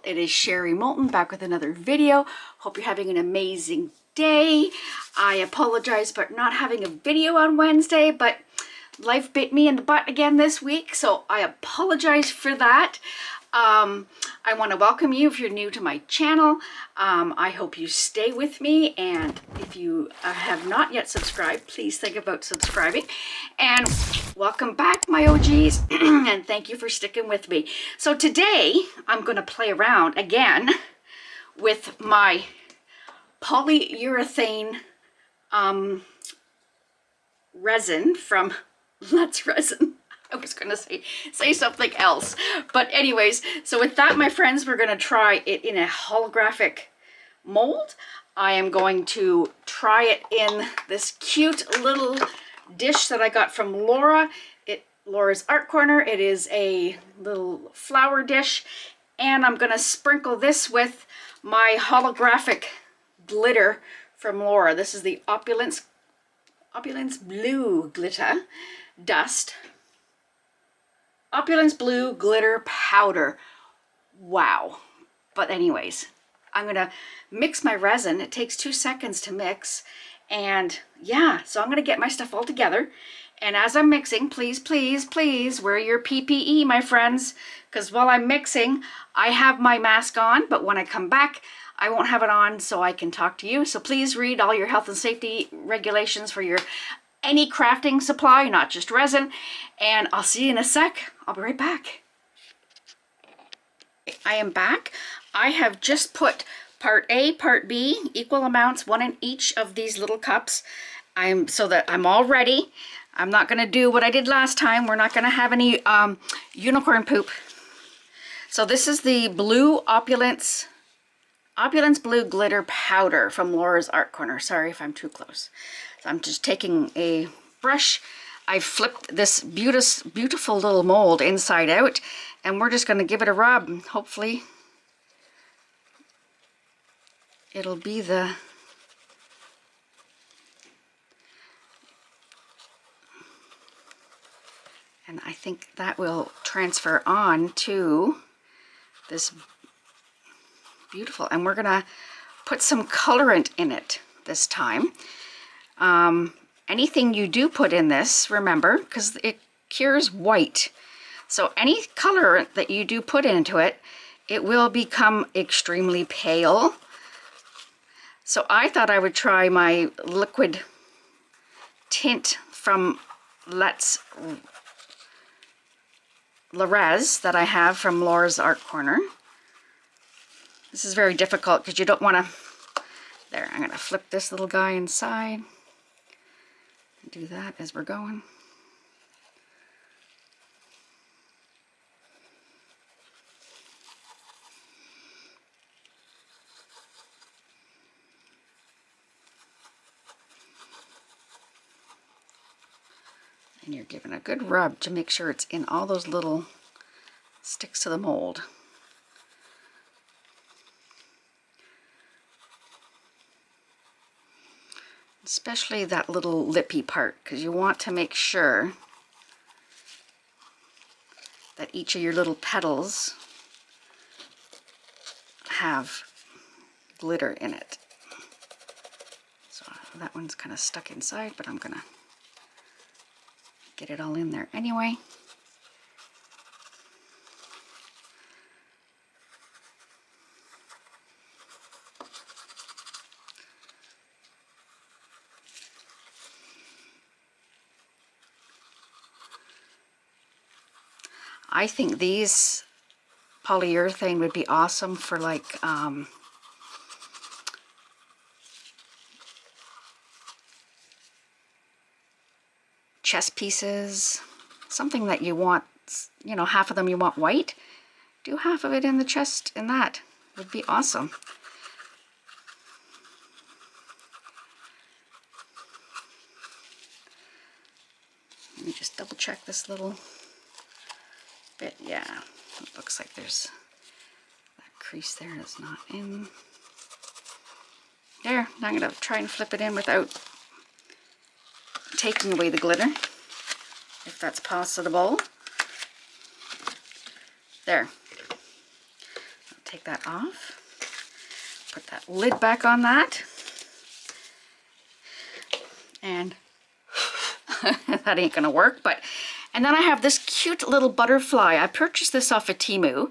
It is Sherry Moulton back with another video. Hope you're having an amazing day. I apologize for not having a video on Wednesday, but life bit me in the butt again this week, so I apologize for that. I want to welcome you if you're new to my channel. I hope you stay with me, and if you have not yet subscribed, please think about subscribing. And welcome back, my OGs, and thank you for sticking with me. So today I'm going to play around again with my polyurethane resin from Let's Resin. I was going to say something else. But anyways, so with that, my friends, we're going to try it in a holographic mold. I am going to try it in this cute little dish that I got from Laura. Laura's Art Corner. It is a little flower dish. And I'm going to sprinkle this with my holographic glitter from Laura. This is the Opulence Blue glitter dust. Opulence Blue glitter powder. Wow. But anyways, I'm gonna mix my resin. It takes 2 seconds to mix. And yeah, so I'm gonna get my stuff all together. And as I'm mixing, please, please, please wear your PPE, my friends, because while I'm mixing, I have my mask on, but when I come back, I won't have it on so I can talk to you. So please read all your health and safety regulations for your any crafting supply, not just resin. And I'll see you in a sec. I'll be right back. I am back. I have just put part A, part B, equal amounts, one in each of these little cups. So that I'm all ready. I'm not going to do what I did last time. We're not going to have any unicorn poop. So this is the blue Opulence Blue glitter powder from Laura's Art Corner. Sorry if I'm too close. So I'm just taking a brush. I flipped this beautiful little mold inside out, and we're just going to give it a rub. And hopefully it'll be the and I think that will transfer on to this beautiful, and we're gonna put some colorant in it this time. Anything you do put in this, remember, because it cures white, so any colorant that you do put into it, it will become extremely pale. So I thought I would try my liquid tint from Rez that I have from Laura's Art Corner. This is very difficult because you don't want to... There, I'm going to flip this little guy inside. Do that as we're going. And you're giving a good rub to make sure it's in all those little sticks to the mold. Especially that little lippy part, because you want to make sure that each of your little petals have glitter in it. So that one's kind of stuck inside, but I'm gonna get it all in there anyway. I think these polyurethane would be awesome for like chess pieces, something that you want, you know, half of them you want white. Do half of it in the chest, and that would be awesome. Let me just double check this little bit. Yeah, it looks like there's that crease there is not in there. Now I'm going to try and flip it in without taking away the glitter, if that's possible. There. I'll take that off. Put that lid back on that. And that ain't gonna work, but, and then I have this cute little butterfly. I purchased this off of TEMU,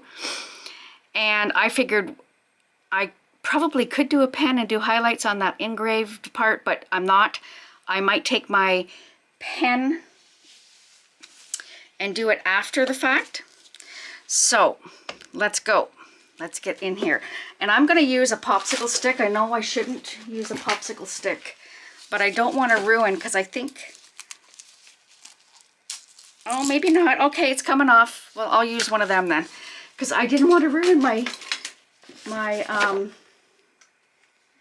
and I figured I probably could do a pen and do highlights on that engraved part, but I'm not. I might take my pen and do it after the fact. So let's go. Let's get in here. And I'm gonna use a popsicle stick. I know I shouldn't use a popsicle stick, but I don't want to ruin, because I think, oh, maybe not. Okay, it's coming off. Well, I'll use one of them then, because I didn't want to ruin my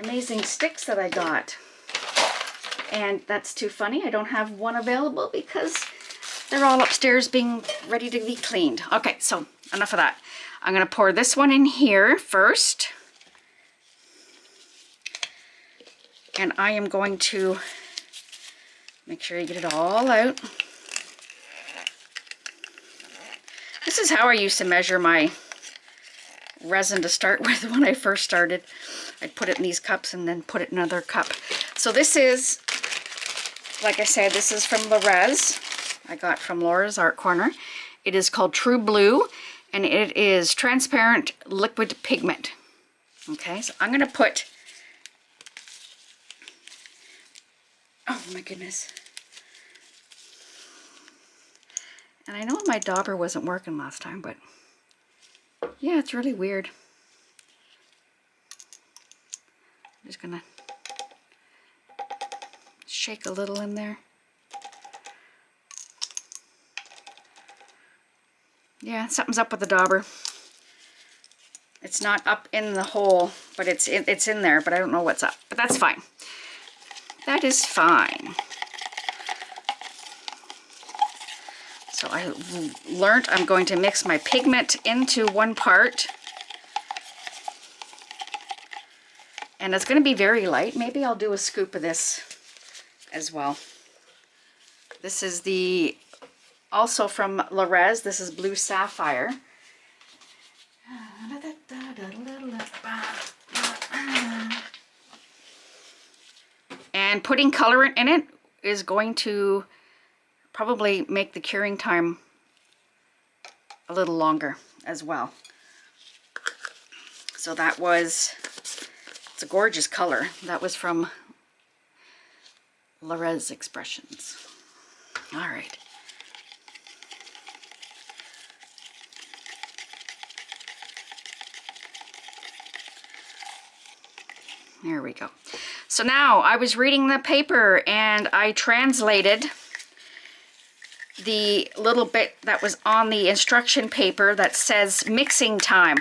amazing sticks that I got. And that's too funny. I don't have one available because they're all upstairs being ready to be cleaned. Okay, so enough of that. I'm going to pour this one in here first. And I am going to make sure you get it all out. This is how I used to measure my resin to start with when I first started. I'd put it in these cups and then put it in another cup. So this is, like I said, this is from Rez. I got from Laura's Art Corner. It is called True Blue, and it is transparent liquid pigment. Okay, so I'm gonna put, oh my goodness. And I know my dauber wasn't working last time, but yeah, it's really weird. I'm just gonna shake a little in there. Yeah, something's up with the dauber. It's not up in the hole, but it's in there, but I don't know what's up. But that's fine. That is fine. So I learned I'm going to mix my pigment into one part. And it's going to be very light. Maybe I'll do a scoop of this as well. This is the, also from Rez. This is Blue Sapphire. And putting colorant in it is going to probably make the curing time a little longer as well. So that was, it's a gorgeous color. That was from Rez Exsperssions. All right. There we go. So now I was reading the paper and I translated the little bit that was on the instruction paper that says mixing time,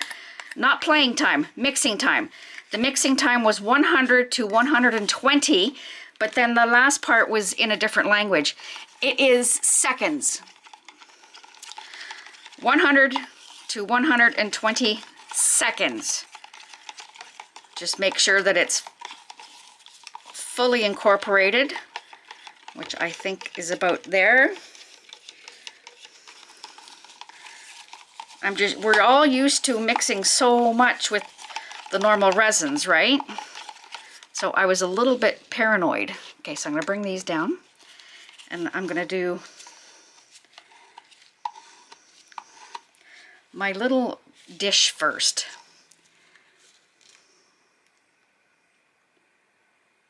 not playing time, mixing time. The mixing time was 100 to 120, but then the last part was in a different language. It is seconds. 100 to 120 seconds. Just make sure that it's fully incorporated, which I think is about there. We're all used to mixing so much with the normal resins, right? So I was a little bit paranoid. Okay, so I'm gonna bring these down and I'm gonna do my little dish first.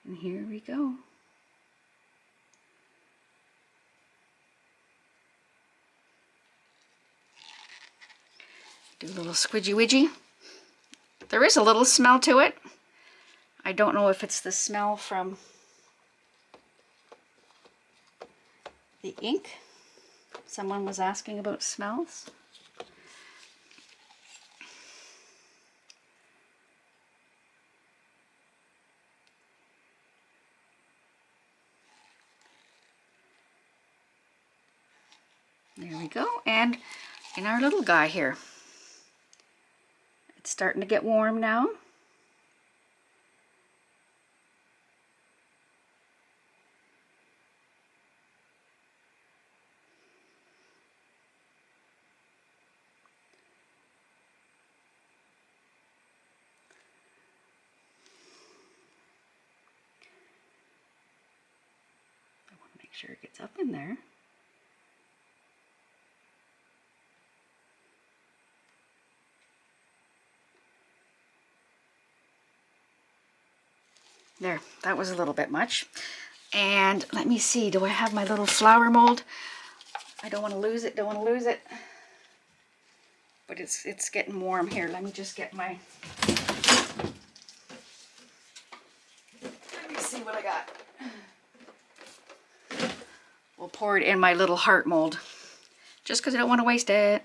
And here we go. Do a little squidgy widgy. There is a little smell to it. I don't know if it's the smell from the ink. Someone was asking about smells. There we go. And in our little guy here. It's starting to get warm now. sure it gets up in there. There, that was a little bit much. And let me see, do I have my little flower mold? I don't want to lose it, don't want to lose it. But it's getting warm here. Let me just get my, let me see what I got. We'll pour it in my little heart mold, just because I don't want to waste it.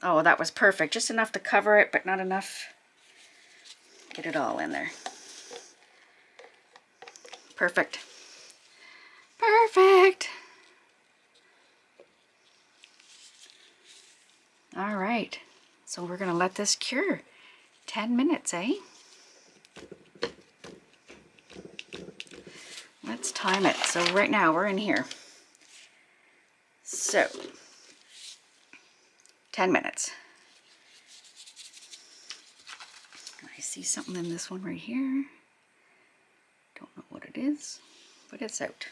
Oh, that was perfect. Just enough to cover it, but not enough. Get it all in there. Perfect. Perfect. All right. So we're going to let this cure. 10 minutes, eh? Let's time it. So right now we're in here. So 10 minutes. I see something in this one right here. Don't know what it is, but it's out.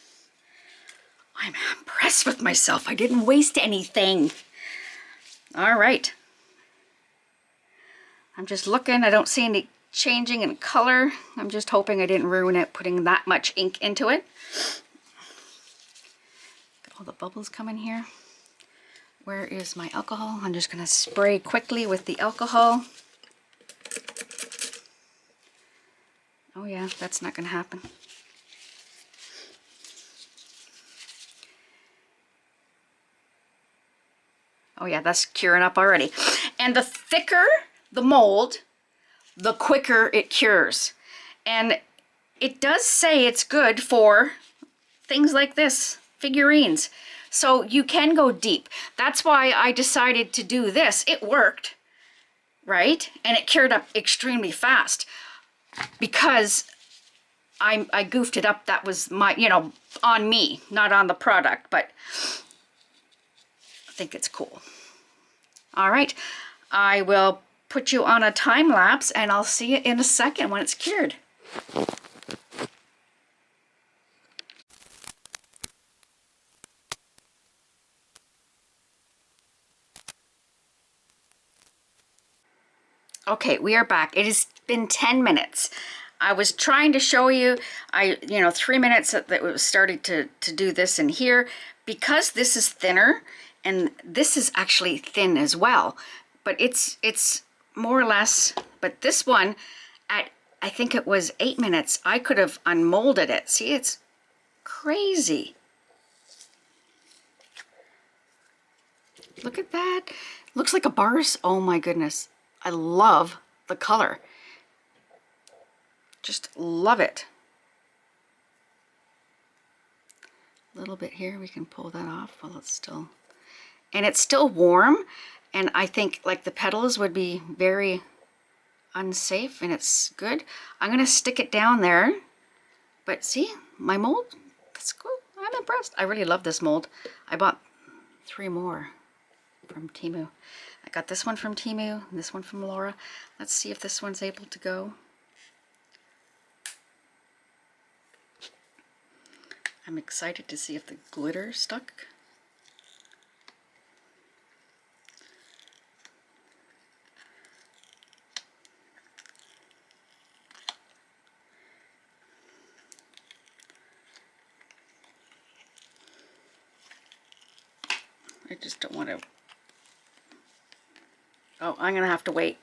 I'm impressed with myself. I didn't waste anything. All right. I'm just looking. I don't see any changing in color. I'm just hoping I didn't ruin it putting that much ink into it. Got all the bubbles coming here. Where is my alcohol? I'm just going to spray quickly with the alcohol. Oh yeah, that's not going to happen. Oh yeah, that's curing up already. And the thicker the mold, the quicker it cures. And it does say it's good for things like this, figurines. So you can go deep. That's why I decided to do this. It worked, right? And it cured up extremely fast because I goofed it up. That was my, you know, on me, not on the product, but I think it's cool. All right, I will put you on a time lapse and I'll see you in a second when it's cured. Okay, we are back. It has been 10 minutes. I was trying to show you, 3 minutes that it was starting to do this in here. Because this is thinner, and this is actually thin as well, but it's more or less, but this one, at I think it was 8 minutes, I could have unmolded it. See, it's crazy. Look at that. Looks like a bars. Oh my goodness. I love the color. Just love it. A little bit here, we can pull that off while it's still, and it's still warm, and I think like the petals would be very unsafe, and it's good. I'm gonna stick it down there, but see, my mold, that's cool. I'm impressed. I really love this mold. I bought 3 more from TEMU. I got this one from TEMU, this one from Laura. Let's see if this one's able to go. I'm excited to see if the glitter stuck. I just don't want to. Oh, I'm gonna have to wait.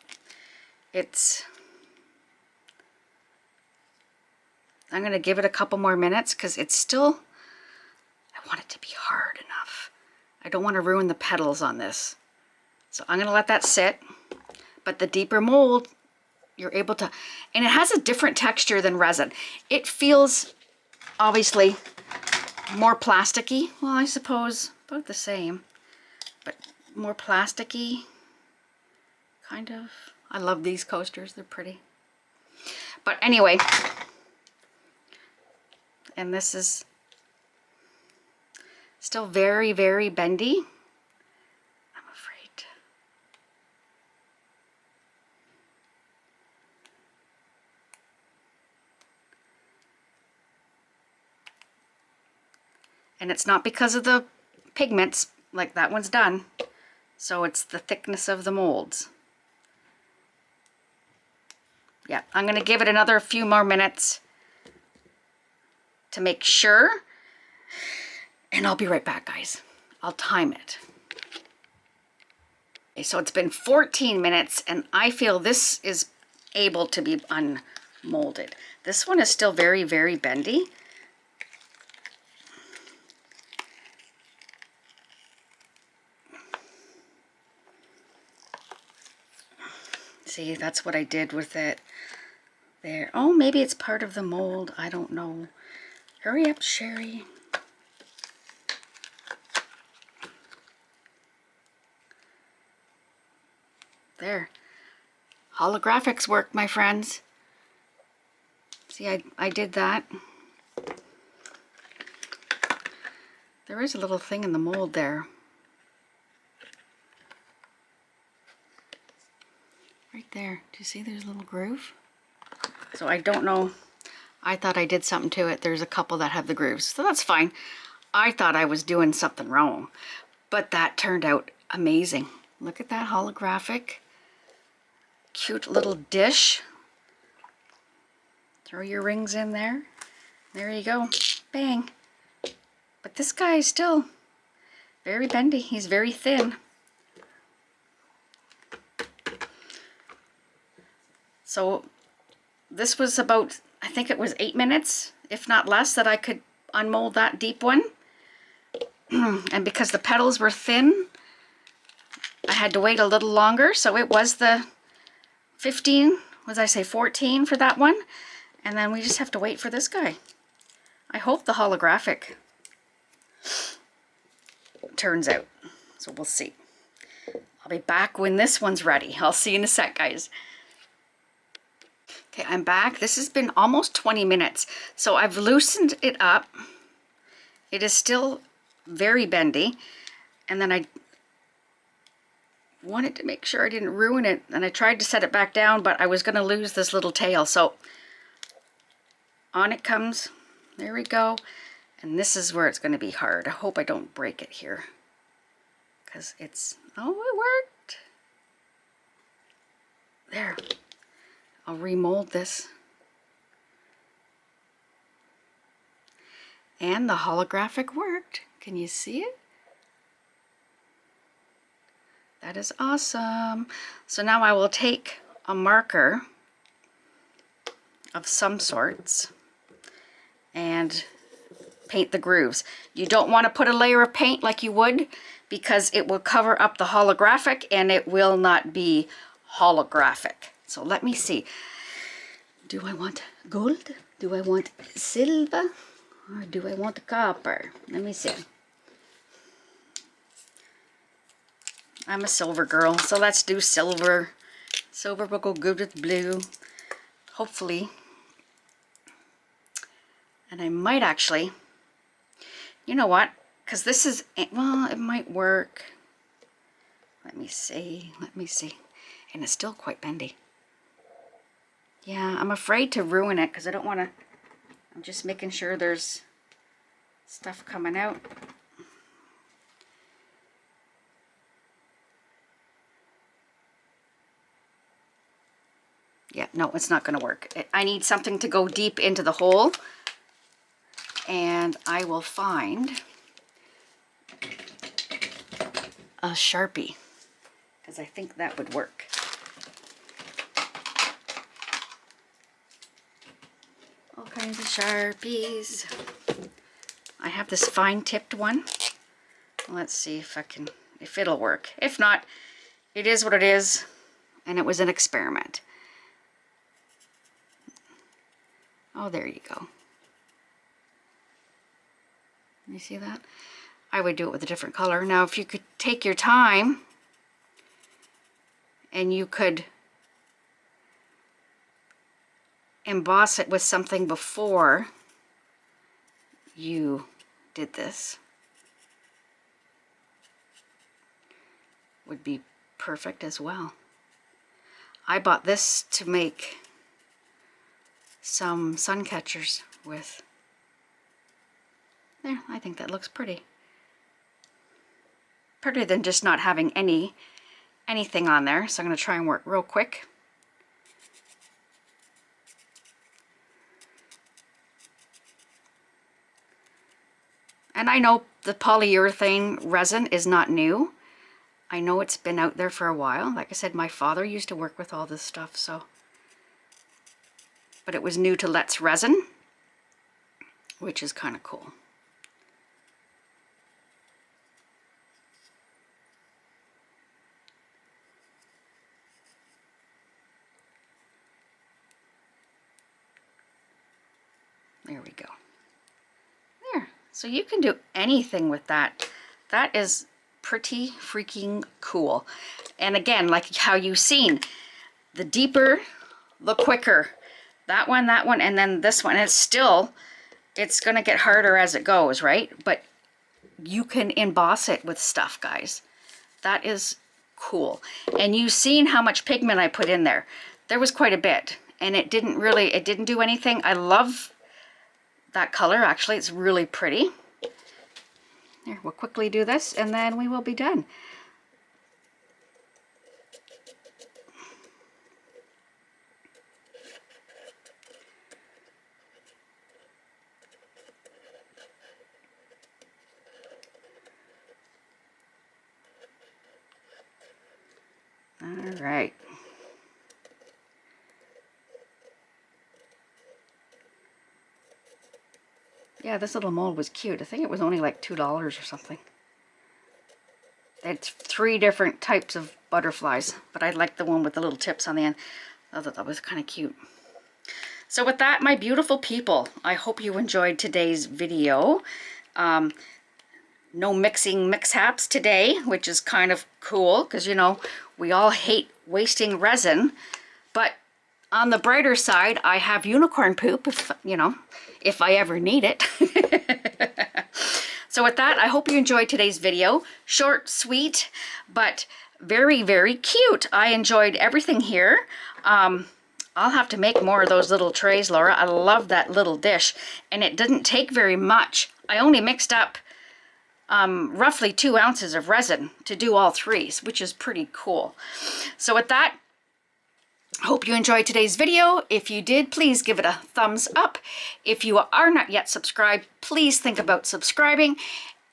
I'm gonna give it a couple more minutes because it's still, I want it to be hard enough. I don't want to ruin the petals on this. So I'm gonna let that sit, but the deeper mold, you're able to, and it has a different texture than resin. It feels obviously more plasticky. Well, I suppose about the same, but more plasticky, kind of. I love these coasters, they're pretty. But anyway, and this is still very, very bendy. I'm afraid. And it's not because of the pigments, like that one's done. So it's the thickness of the molds. Yeah, I'm gonna give it another few more minutes to make sure. And I'll be right back, guys. I'll time it. Okay, so it's been 14 minutes and I feel this is able to be unmolded. This one is still very, very bendy. See, that's what I did with it there. Oh, maybe it's part of the mold. I don't know. Hurry up, Sherry. There. Holographics work, my friends. See, I did that. There is a little thing in the mold there. Right there. Do you see there's a little groove? So I don't know. I thought I did something to it. There's a couple that have the grooves. So that's fine. I thought I was doing something wrong. But that turned out amazing. Look at that holographic. Cute little dish. Throw your rings in there. There you go. Bang. But this guy is still very bendy. He's very thin. So this was about, I think it was 8 minutes, if not less, that I could unmold that deep one. And because the petals were thin, I had to wait a little longer. So it was the 15, was I say 14 for that one? And then we just have to wait for this guy. I hope the holographic turns out. So we'll see. I'll be back when this one's ready. I'll see you in a sec, guys. Okay, I'm back. This has been almost 20 minutes. So I've loosened it up. It is still very bendy. And then I wanted to make sure I didn't ruin it. And I tried to set it back down, but I was going to lose this little tail. So on it comes. There we go. And this is where it's going to be hard. I hope I don't break it here. Because it's, oh, it worked. There. I'll remold this. And the holographic worked. Can you see it? That is awesome. So now I will take a marker of some sorts and paint the grooves. You don't want to put a layer of paint like you would because it will cover up the holographic and it will not be holographic. So let me see. Do I want gold? Do I want silver? Or do I want copper? Let me see. I'm a silver girl, so let's do silver. Silver will go good with blue. Hopefully. And I might actually, you know what? Because this is, well, it might work. Let me see. Let me see. And it's still quite bendy. Yeah, I'm afraid to ruin it because I don't want to, I'm just making sure there's stuff coming out. Yeah, no, it's not going to work. I need something to go deep into the hole. And I will find a Sharpie because I think that would work. All kinds of Sharpies. I have this fine tipped one. Let's see if I can, if it'll work. If not, it is what it is, and it was an experiment. Oh, there you go. You see that? I would do it with a different color. Now, if you could take your time and you could emboss it with something before you did this, would be perfect as well. I bought this to make some sun catchers with. There, I think that looks pretty. Prettier than just not having anything on there. So I'm going to try and work real quick. And I know the polyurethane resin is not new. I know it's been out there for a while. Like I said, my father used to work with all this stuff, so. But it was new to Let's Resin, which is kind of cool. There we go. There. So you can do anything with that. That is pretty freaking cool. And again, like how you've seen, the deeper, the quicker. That one, and then this one. It's going to get harder as it goes, right? But you can emboss it with stuff, guys. That is cool. And you've seen how much pigment I put in there. There was quite a bit. And it didn't do anything. I love that color, actually. It's really pretty. Here, we'll quickly do this, and then we will be done. All right. Yeah, this little mold was cute. I think it was only like $2 or something. It's 3 different types of butterflies, but I like the one with the little tips on the end. I thought that was kind of cute. So with that, my beautiful people, I hope you enjoyed today's video. No mixing mishaps today, which is kind of cool because, you know, we all hate wasting resin. But on the brighter side, I have unicorn poop, if, you know, if I ever need it. So with that, I hope you enjoyed today's video. Short, sweet, but very, very cute. I enjoyed everything here. I'll have to make more of those little trays, Laura. I love that little dish, and it didn't take very much. I only mixed up roughly 2 ounces of resin to do all 3, which is pretty cool. So with that, hope you enjoyed today's video. If you did, please give it a thumbs up. If you are not yet subscribed, please think about subscribing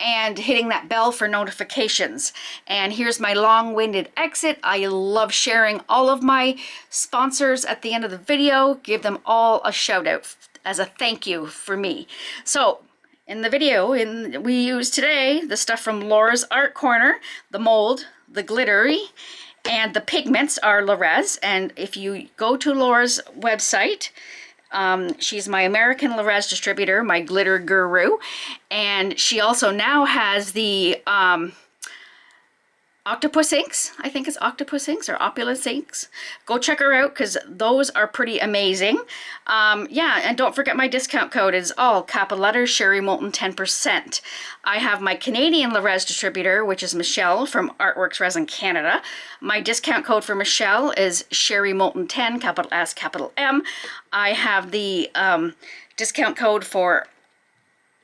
and hitting that bell for notifications. And here's my long-winded exit. I love sharing all of my sponsors at the end of the video. Give them all a shout out as a thank you for me. So in the video, we use today the stuff from Laura's Art Corner, the mold, the glittery, and the pigments are Rez. And if you go to Laura's website, she's my American Rez distributor, my glitter guru. And she also now has the Octopus inks. I think it's Octopus inks or Opulence inks. Go check her out because those are pretty amazing. Yeah, and don't forget my discount code is all capital letters, Sherry Moulton 10%. I have my Canadian Rez distributor, which is Michelle from Artworks Resin Canada. My discount code for Michelle is Sherry Moulton 10, capital S, capital M. I have the discount code for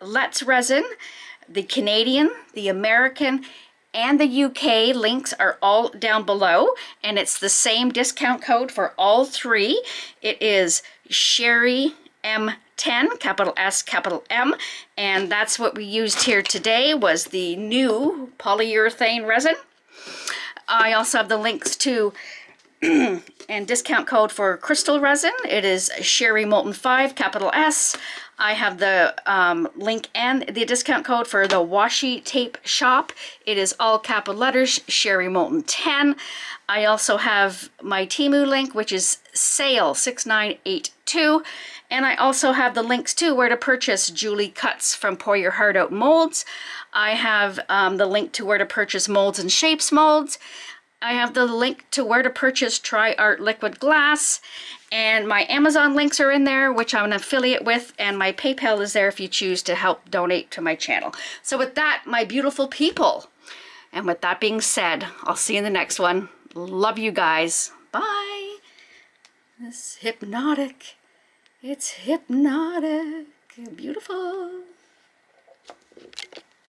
Let's Resin, the Canadian, the American, and the UK links are all down below, and it's the same discount code for all 3. It is Sherry M10, capital S, capital M, and that's what we used here today was the new polyurethane resin. I also have the links to and discount code for Krystal Resin. It is Sherry Moulton 5, capital S. I have the link and the discount code for the WASHI tape shop. It is all capital letters, Sherry Moulton 10. I also have my TEMU link, which is sale 6982. And I also have the links to where to purchase Julie Cuts from Pour Your Heart Out molds. I have the link to where to purchase Molds and Shapes molds. I have the link to where to purchase TriArt liquid glass, and my Amazon links are in there, which I'm an affiliate with, and my PayPal is there if you choose to help donate to my channel. So with that, my beautiful people, and with that being said, I'll see you in the next one. Love you guys. Bye. It's hypnotic. It's hypnotic. Beautiful.